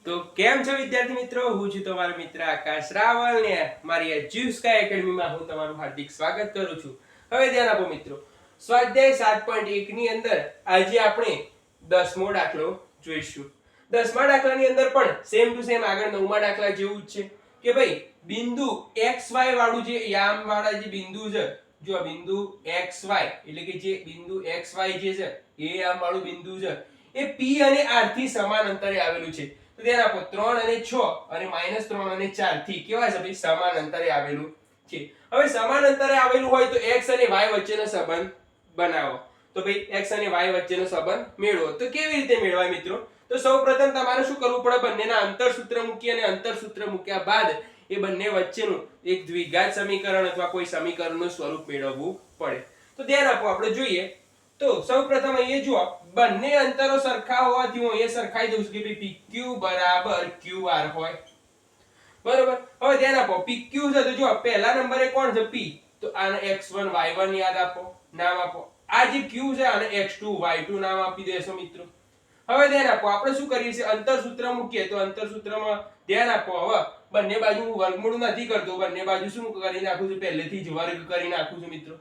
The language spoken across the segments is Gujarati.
તો કેમ છો વિદ્યાર્થી મિત્રો, હું છું તમારો મિત્ર આકાશ રાવલ ને મારી એજ્યુસ્કાય એકેડમીમાં હું તમારું હાર્દિક સ્વાગત કરું છું. હવે ધ્યાન આપો મિત્રો, સ્વાધ્યાય 7.1 ની અંદર આજે આપણે 10મો દાખલો જોઈશું. 10મા દાખલાની અંદર પણ સેમ ટુ સેમ આગળ 9મા દાખલા જેવું જ છે કે ભાઈ બિંદુ xy વાળું જે યામ વાળા જે બિંદુ છે, જો આ બિંદુ xy એટલે કે જે બિંદુ xy જે છે એ યામ વાળું બિંદુ છે એ p અને r થી સમાન અંતરે આવેલું છે. તો ધ્યાન આપો 3 અને 6 અને -3 અને 4 થી કેવા છે ભાઈ? સમાન અંતરે આવેલું છે. હવે સમાન અંતરે આવેલું હોય તો x અને y વચ્ચેનો સંબંધ બનાવો. તો ભાઈ x અને y વચ્ચેનો સંબંધ મેળવો. તો કેવી રીતે મેળવાય મિત્રો? તો સૌપ્રથમ તમારે શું કરવું પડે? બંનેના અંતર સૂત્ર મૂકી અને અંતર સૂત્ર મૂક્યા બાદ એ બંને વચ્ચેનું એક દ્વિઘાત સમીકરણ અથવા કોઈ સમીકરણનું સ્વરૂપ મેળવવું પડે. તો ધ્યાન આપો, આપણે જોઈએ તો સૌપ્રથમ અહીંયા જુઓ, બંને અંતરો સરખા હોવાથી હું અહીંયા સરખાઈ દઉં છું કે ભાઈ PQ બરાબર QR હોય. બરોબર. હવે ધ્યાન આપો, PQ છે તો જો પહેલા નંબરે કોણ છે? P. તો આને x1 y1 યાદ આપો, નામ આપો. આ જે Q છે આને x2 y2 નામ આપી દેશો મિત્રો. હવે ધ્યાન આપો, આપણે શું કરીએ છીએ? અંતર સૂત્ર મૂકીએ તો અંતર સૂત્રમાં ધ્યાન આપો, હવે બંને બાજુ હું વર્ગમૂળ નથી કરતો, બંને બાજુ શું કરી નાખું છું? પહેલેથી જ વર્ગ કરી નાખું છું મિત્રો.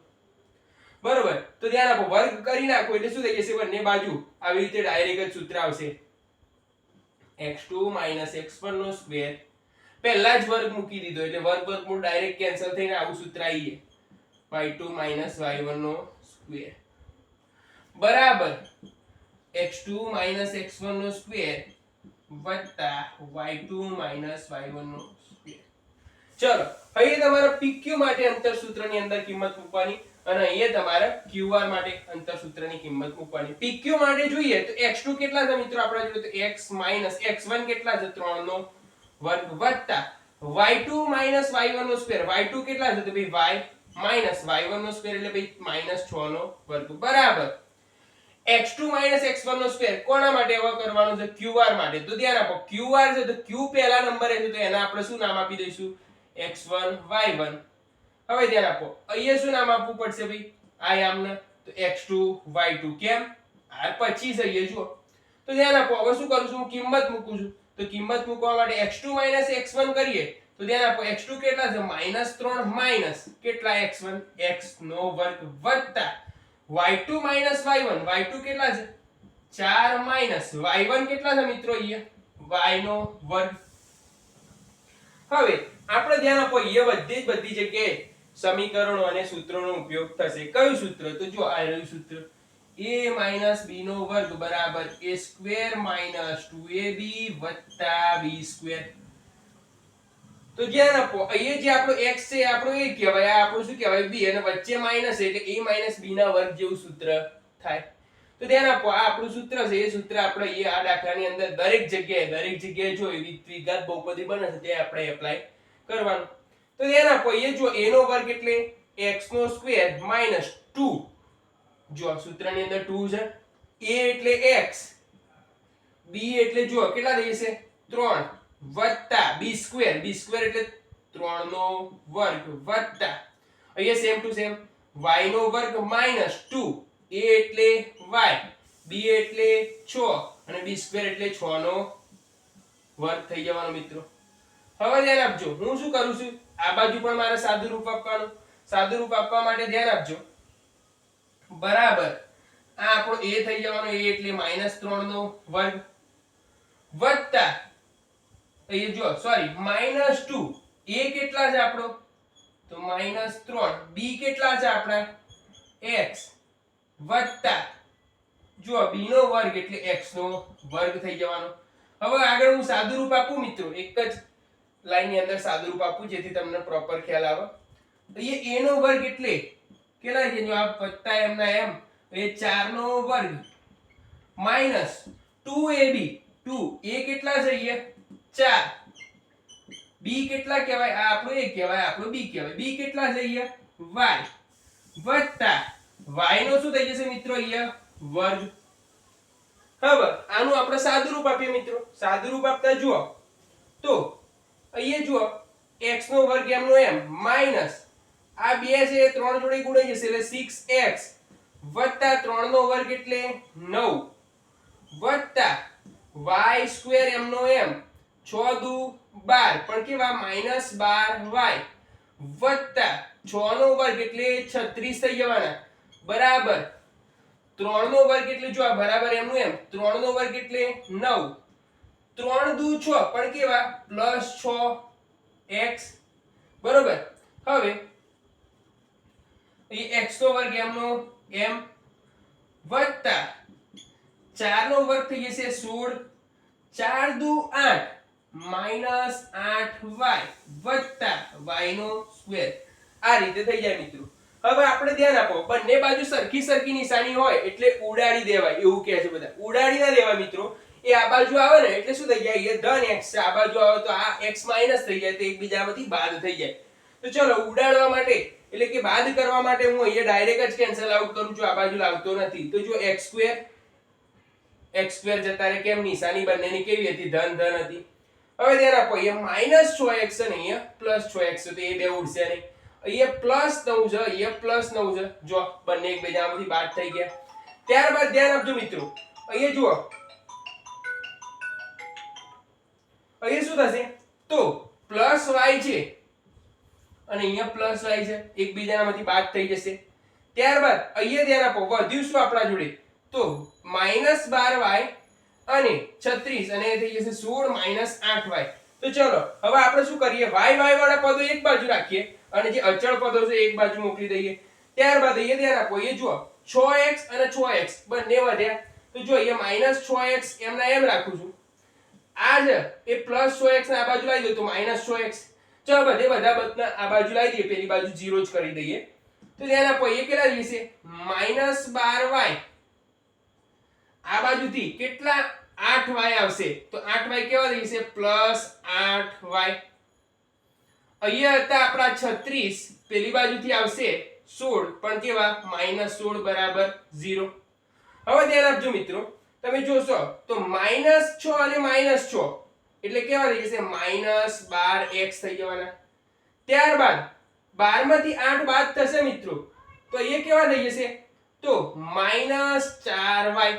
બરોબર. તો ધ્યાન આપો, વર્ગ કરી નાખો એટલે શું થઈ જશે? બંને બાજુ આવી રીતે ડાયરેક્ટ જ સૂત્ર આવશે, x2 x1 નો સ્ક્વેર. પહેલા જ વર્ગ મૂકી દીધો એટલે વર્ગમૂળ ડાયરેક્ટ કેન્સલ થઈને આવું સૂત્ર આવી જાય, y2 y1 નો સ્ક્વેર બરાબર x2 x1 નો સ્ક્વેર વત્તા y2 y1 નો સ્ક્વેર. ચલો, અહીં તમારે PQ માટે અંતર સૂત્રની અંદર કિંમત મૂકવાની અને અહીંયા તમારે QR માટે અંતર સૂત્રની કિંમત મૂકવાની. PQ માટે જોઈએ તો x2 કેટલા છે મિત્રો? આપણે જોઈએ તો x x1 કેટલા છે? 3 નો વર્ગ વત્તા y2 y1 નો સ્ક્વેર. y2 કેટલા છે? તો ભાઈ y y1 નો સ્ક્વેર એટલે ભાઈ -6 નો વર્ગ બરાબર x2 x1 નો સ્ક્વેર. કોના માટે હવે કરવાનું છે? QR માટે. તો ધ્યાન આપો, QR છે તો Q પહેલા નંબરે છે તો એને આપણે શું નામ આપી દઈશું? x1 y1. હવે ધ્યાન આપો, અહીંયા શું નામ આપવું પડશે ભાઈ? આ યામને તો x2 y2. કેમ? આ પછી છે અહીંયા જુઓ. તો ધ્યાન આપો, હવે શું કરું છું? હું કિંમત મૂકું છું. તો કિંમત મૂકવા માટે x2 x1 કરીએ તો ધ્યાન આપો, x2 કેટલા છે? -3 માઈનસ કેટલા? x1 x નો વર્ગ વત્તા y2 y1. y2 કેટલા છે? 4 માઈનસ y1 કેટલા છે મિત્રો? અહીંયા y નો વર્ગ. હવે આપણે ધ્યાન આપો, અહીંયા બધી જગ્યાએ સમીકરણો અને સૂત્રોનો ઉપયોગ થશે. કયું સૂત્ર? તો જો આ રહ્યું સૂત્ર, a b નો વર્ગ બરાબર a સ્ક્વેર - 2ab વત્તા b સ્ક્વેર. તો ધ્યાન આપો, અહીંયા જે આપણો x છે આપણો a કહેવાય, આ આપણું શું કહેવાય? b, અને વચ્ચે માઈનસ એટલે a b ના વર્ગ જેવું સૂત્ર થાય. તો ધ્યાન આપો, આ આપણું સૂત્ર છે, એ સૂત્ર આપણે અહીંયા આ દાખલાની અંદર દરેક જગ્યાએ જો એવી દ્વિઘાત બહુપદી બને છે તે આપણે એપ્લાય કરવાનું. તો ધ્યાન આપો, અહીંયા જો a નો વર્ગ એટલે x નો સ્ક્વેર - 2. જો સૂત્રની અંદર 2 છે, a એટલે x, b એટલે જો કેટલા થઈ જશે? 3 વત્તા b સ્ક્વેર એટલે 3 નો વર્ગ વત્તા અહીંયા સેમ ટુ સેમ y નો વર્ગ -2. a એટલે y, b એટલે 6 અને b સ્ક્વેર એટલે 6 નો વર્ગ થઈ જવાનો મિત્રો. હવે ધ્યાન આપજો, હું શું કરું છું? આ બાજુ પણ મારે સાદું રૂપ આપવાનું. સાદું રૂપ આપવા માટે ધ્યાન આપજો, બરાબર આ આપણો a થઈ જવાનો, a એટલે -3 નો વર્ગ વત્તા અહીંયા જો સોરી -2. a કેટલા છે આપણો? તો -3. b કેટલા છે આપણા? x વત્તા જો b નો વર્ગ એટલે x નો વર્ગ થઈ જવાનો. હવે આગળ હું સાદું રૂપ આપું મિત્રો, એક જ લાઈન ની અંદર સાદું રૂપ આપું જેથી તમને પ્રોપર ખ્યાલ આવે. તો એ a નો વર્ગ એટલે કેટલા છે? જો આ વત્તા એમના એમ એ 4 નો વર્ગ માઈનસ 2ab. 2 a કેટલા છે? અહીંયા 4. b કેટલા કહેવાય? આ આપણો a કહેવાય, આપણો b કહેવાય. b કેટલા છે? અહીંયા y વત્તા y નો શું થઈ જશે મિત્રો? અહીંયા વર્ગ. હવે આનું આપણે સાદું રૂપ આપીએ મિત્રો. સાદું રૂપ આપતા જુઓ તો અહીંયા જુઓ x નો વર્ગ એમનો એમ માઈનસ આ 2 છે 3 જોડે ગુણાઈ જશે એટલે 6x વત્તા 3 નો વર્ગ એટલે 9 વત્તા y સ્ક્વેર એમનો એમ 6 દુ 12 પણ કેવા -12y વત્તા 6 નો વર્ગ એટલે 36 થઈ જવાના બરાબર 3 નો વર્ગ એટલે જો આ બરાબર એમનું એમ 3 નો વર્ગ એટલે 9 3 દુ 6 પણ કેવા +6x બરોબર હવે એ x નો વર્ગ એમનો એમ વત્તા 4 નો વર્ગ થઈ જશે 16 4 દુ 8 -8y વત્તા y નો સ્ક્વેર આ રીતે થઈ જાય મિત્રો હવે આપણે ધ્યાન આપો બંને બાજુ સરખી સરખી નિશાની હોય એટલે ઉડાડી દેવાય એવું કહે છે બધા ઉડાડી ના દેવાય મિત્રો એ આ બાજુ આવે ને એટલે શું થઈ જાય એ ધન x આ બાજુ આવે તો આ x માઈનસ થઈ જાય તો એકબીજામાંથી બાદ થઈ જાય તો ચલો ઉડાડવા માટે એટલે કે બાદ કરવા માટે હું અહીંયા ડાયરેક્ટ જ કેન્સલ આઉટ કરું છું આ બાજુ લાવતો નથી તો જો x સ્ક્વેર જતા રહે કેમ નિશાની બંનેની કેવી હતી ધન ધન હતી હવે ધ્યાન આપો અહીંયા -6x અને અહીંયા +6x તો એ બે ઉડશે નહીં અહીંયા +9 છે અહીંયા +9 છે જો બંને એકબીજામાંથી બાદ થઈ ગયા ત્યારબાદ ધ્યાન આપજો મિત્રો અહીંયા જુઓ અહીંયા શું થશે તો +y છે અને અહીંયા +y છે એકબીજામાંથી બાદ થઈ જશે ત્યારબાદ અહીંયા ધ્યાન આપો વધ્યું શું આપણા જોડે તો -12y અને 36 અને એ થઈ જશે 16 -8y તો ચલો હવે આપણે શું કરીએ y વાળા પદો એક બાજુ રાખીએ અને જે અચળ પદો છે એક બાજુ મોકલી દઈએ ત્યારબાદ અહીંયા ધ્યાન આપો એ જુઓ 6x અને 6x બંને વધ્યા તો જો અહીંયા -6x એમના એમ રાખું છું આ જ એ +6x ને આ બાજુ લાવી દો તો -6x ચલો બધા આ બાજુ લાવી દઈએ પેલી બાજુ 0 જ કરી દઈએ તો ધ્યાન આપો એ કેટલા થશે -12y આ બાજુથી કેટલા 8y આવશે તો 8y કેવા થશે +8y અહીંયા હતા આપણા 36 પેલી બાજુથી આવશે 16 પણ કેવા -16 બરાબર 0 હવે ધ્યાન આપજો મિત્રો તમે જોશો તો -6 અને -6 એટલે કેવા થઈ જશે -12x થઈ જવાના ત્યારબાદ 12 માંથી 8 બાદ થશે મિત્રો તો એ કેવા થઈ જશે તો -4y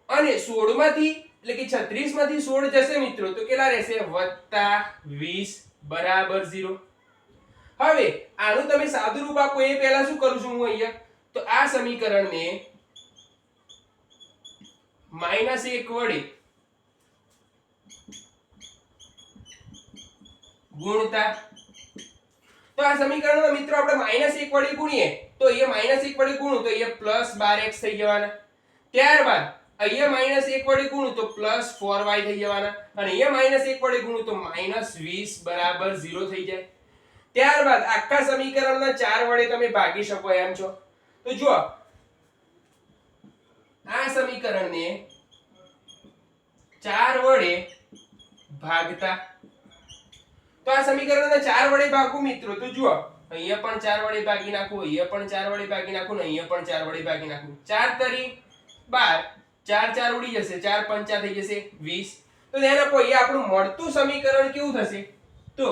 અને 16 માંથી એટલે કે 36 માંથી 16 જશે મિત્રો તો કેટલા રહેશે +20 બરાબર 0 હવે આનું તમે સાદું રૂપ આપો એ પહેલા શું કરું છું હું અહીંયા તો આ સમીકરણને -1 વડે ગુણતા તો આ સમીકરણમાં મિત્રો આપણે -1 વડે ગુણીએ તો અહીંયા -1 વડે ગુણું તો અહીંયા +12x થઈ જવાના ત્યારબાદ અહીંયા -1 વડે ગુણું તો +4y થઈ જવાના અને અહીંયા -1 વડે ગુણું તો -20 બરાબર 0 થઈ જાય ત્યારબાદ આખા સમીકરણના 4 વડે તમે ભાગી શકો એમ છો તો જુઓ આ સમીકરણને 4 વડે ભાગતા તો આ સમીકરણને 4 વડે ભાગું મિત્રો તો જુઓ અહીંયા પણ 4 વડે ભાગી નાખું અહીંયા પણ 4 વડે ભાગી નાખું ને અહીંયા પણ 4 વડે ભાગી નાખું 4 તરી 12 4 4 ઉડી જશે 4 5 થઈ જશે 20 તો ધ્યાન આપો અહીંયા આપણું મળતું સમીકરણ કેવું થશે તો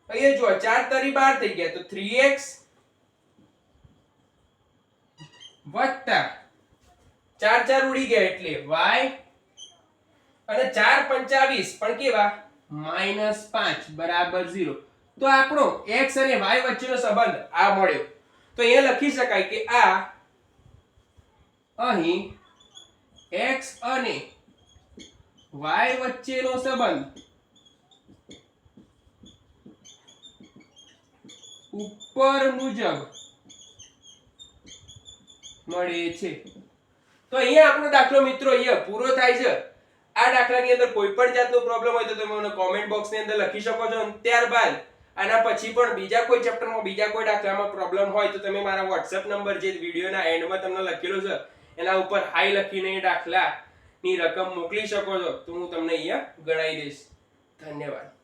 અહીંયા જુઓ 4 તરી 12 થઈ ગયા તો 3x વત્તા 4 4 ઉડી ગયા એટલે y અને 4 25 પણ કેવા -5 બરાબર 0 તો આપણો x અને y વચ્ચેનો સંબંધ આ મળ્યો તો અહીંયા લખી શકાય કે આ અહીં x અને y વચ્ચેનો સંબંધ ઉપર મુજબ મળે છે તો અહીંયા આપણો દાખલો મિત્રો અહીંયા પૂરો થાય છે આ દાખલાની અંદર કોઈ પણ જાતનો પ્રોબ્લેમ હોય તો તમે મને કોમેન્ટ બોક્સની અંદર લખી શકો છો અને ત્યારબાદ આના પછી પણ બીજા કોઈ ચેપ્ટરમાં બીજા કોઈ દાખલામાં પ્રોબ્લેમ હોય તો તમે મારા WhatsApp નંબર જે વિડિયોના એન્ડમાં તમને લખેલો છે એના ઉપર હાઈ લખીને દાખલાની રકમ મોકલી શકો છો તો હું તમને અહીંયા ગણાવી દઈશ ધન્યવાદ